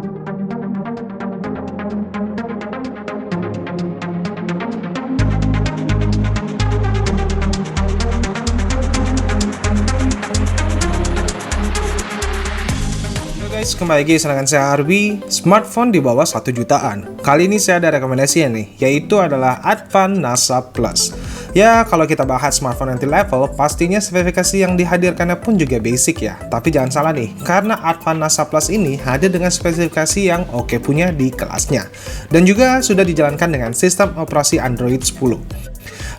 Guys, kembali lagi dengan saya Arwi. Smartphone di bawah 1 jutaan. Kali ini saya ada rekomendasinya nih, yaitu adalah Advan NASA Plus. Ya, kalau kita bahas smartphone entry level, pastinya spesifikasi yang dihadirkannya pun juga basic ya. Tapi jangan salah nih, karena Advan NASA Plus ini hadir dengan spesifikasi yang oke punya di kelasnya. Dan juga sudah dijalankan dengan sistem operasi Android 10.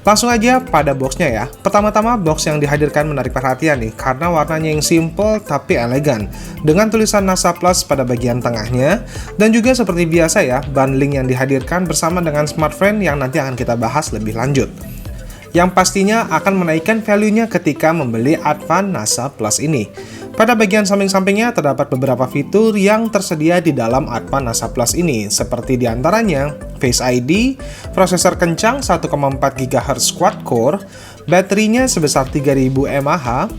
Langsung aja pada boxnya ya. Pertama-tama box yang dihadirkan menarik perhatian nih, karena warnanya yang simple tapi elegan, dengan tulisan NASA Plus pada bagian tengahnya. Dan juga seperti biasa ya, bundling yang dihadirkan bersama dengan smartphone yang nanti akan kita bahas lebih lanjut, yang pastinya akan menaikkan value-nya ketika membeli Advan NASA Plus ini. Pada bagian samping-sampingnya terdapat beberapa fitur yang tersedia di dalam Advan NASA Plus ini, seperti diantaranya Face ID, prosesor kencang 1,4 GHz quad-core, baterinya sebesar 3000 mAh,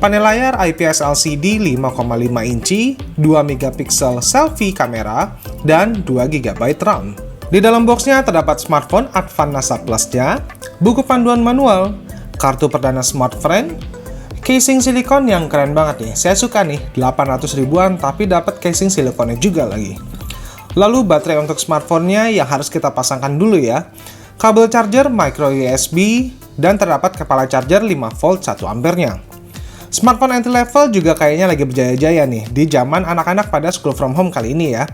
panel layar IPS LCD 5,5 inci, 2 megapiksel selfie kamera, dan 2 GB RAM. Di dalam boxnya terdapat smartphone Advan NASA Plus-nya, buku panduan manual, kartu perdana smartphone, casing silikon yang keren banget nih. Saya suka nih, 800 ribuan tapi dapat casing silikonnya juga lagi. Lalu baterai untuk smartphone-nya yang harus kita pasangkan dulu ya. Kabel charger micro USB dan terdapat kepala charger 5 volt 1 ampere-nya. Smartphone entry level juga kayaknya lagi berjaya-jaya nih di zaman anak-anak pada school from home kali ini ya.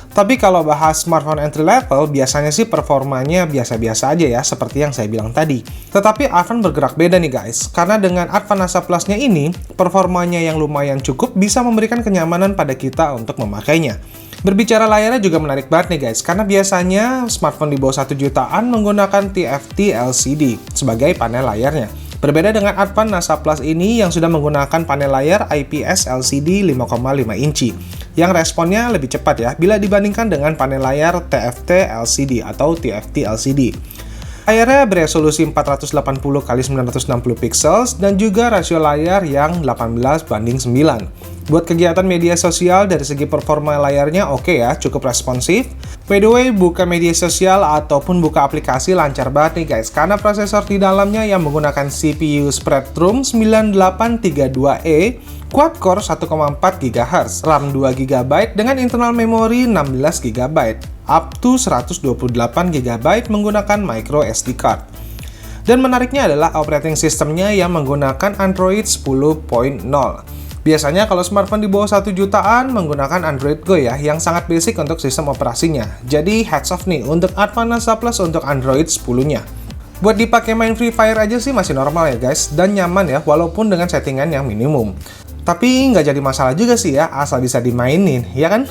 Tapi kalau bahas smartphone entry level, biasanya sih performanya biasa-biasa aja ya, seperti yang saya bilang tadi. Tetapi Advan bergerak beda nih guys, karena dengan Advan NASA Plus-nya ini, performanya yang lumayan cukup bisa memberikan kenyamanan pada kita untuk memakainya. Berbicara layarnya juga menarik banget nih guys, karena biasanya smartphone di bawah 1 jutaan menggunakan TFT LCD sebagai panel layarnya. Berbeda dengan Advan NASA Plus ini yang sudah menggunakan panel layar IPS LCD 5,5 inci, yang responnya lebih cepat ya bila dibandingkan dengan panel layar TFT LCD atau TFT LCD. Layarnya beresolusi 480x960 pixels dan juga rasio layar yang 18:9. Buat kegiatan media sosial dari segi performa layarnya oke ya, cukup responsif. By the way, buka media sosial ataupun buka aplikasi lancar banget nih guys, karena prosesor di dalamnya yang menggunakan CPU Spreadtrum 9832E, quad-core 1,4 GHz, RAM 2 GB dengan internal memori 16 GB, up to 128 GB menggunakan micro SD card. Dan menariknya adalah operating systemnya yang menggunakan Android 10.0. Biasanya kalau smartphone di bawah 1 jutaan menggunakan Android Go ya, yang sangat basic untuk sistem operasinya. Jadi heads off nih untuk Advan NASA Plus untuk Android 10-nya. Buat dipakai main Free Fire aja sih masih normal ya guys, dan nyaman ya walaupun dengan settingan yang minimum. Tapi nggak jadi masalah juga sih ya, asal bisa dimainin, ya kan?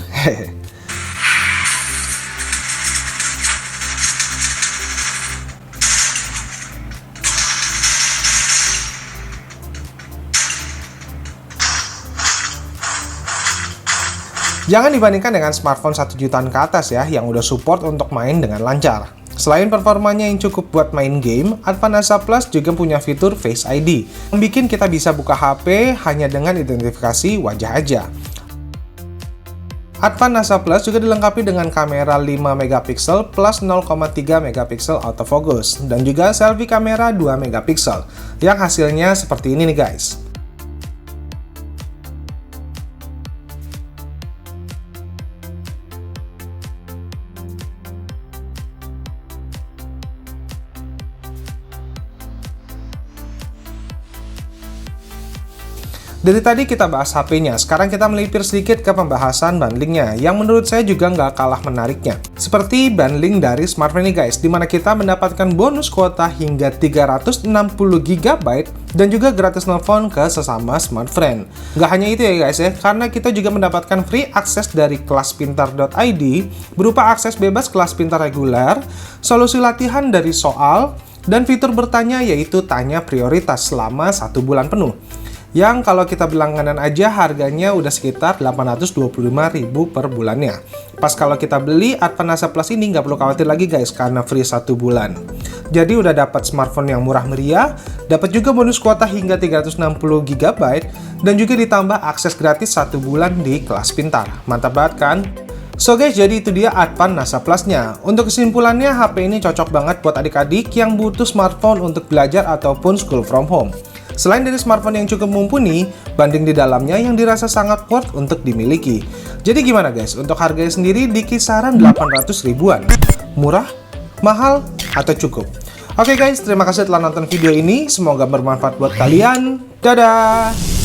Jangan dibandingkan dengan smartphone 1 jutaan ke atas ya, yang udah support untuk main dengan lancar. Selain performanya yang cukup buat main game, Advan NASA Plus juga punya fitur Face ID, yang bikin kita bisa buka HP hanya dengan identifikasi wajah aja. Advan NASA Plus juga dilengkapi dengan kamera 5 megapiksel plus 0,3 megapiksel autofocus, dan juga selfie kamera 2 megapiksel, yang hasilnya seperti ini nih guys. Dari tadi kita bahas HP-nya, sekarang kita melipir sedikit ke pembahasan bundlingnya, yang menurut saya juga nggak kalah menariknya. Seperti bundling dari smartphone ini guys, dimana kita mendapatkan bonus kuota hingga 360 GB dan juga gratis nelfon ke sesama smartphone. Nggak hanya itu ya guys ya, karena kita juga mendapatkan free akses dari kelaspintar.id, berupa akses bebas kelas pintar reguler, solusi latihan dari soal, dan fitur bertanya yaitu tanya prioritas selama 1 bulan penuh. Yang kalau kita berlangganan aja harganya udah sekitar 825.000 per bulannya. Pas kalau kita beli Advan NASA Plus ini nggak perlu khawatir lagi guys, karena free 1 bulan. Jadi udah dapat smartphone yang murah meriah, dapat juga bonus kuota hingga 360 GB, dan juga ditambah akses gratis 1 bulan di kelas pintar. Mantap banget kan? So guys, jadi itu dia Advan NASA Plus-nya. Untuk kesimpulannya, HP ini cocok banget buat adik-adik yang butuh smartphone untuk belajar ataupun school from home. Selain dari smartphone yang cukup mumpuni, banding di dalamnya yang dirasa sangat worth untuk dimiliki. Jadi gimana guys, untuk harganya sendiri di kisaran 800 ribuan? Murah? Mahal? Atau cukup? Oke guys, terima kasih telah nonton video ini. Semoga bermanfaat buat kalian. Dadah!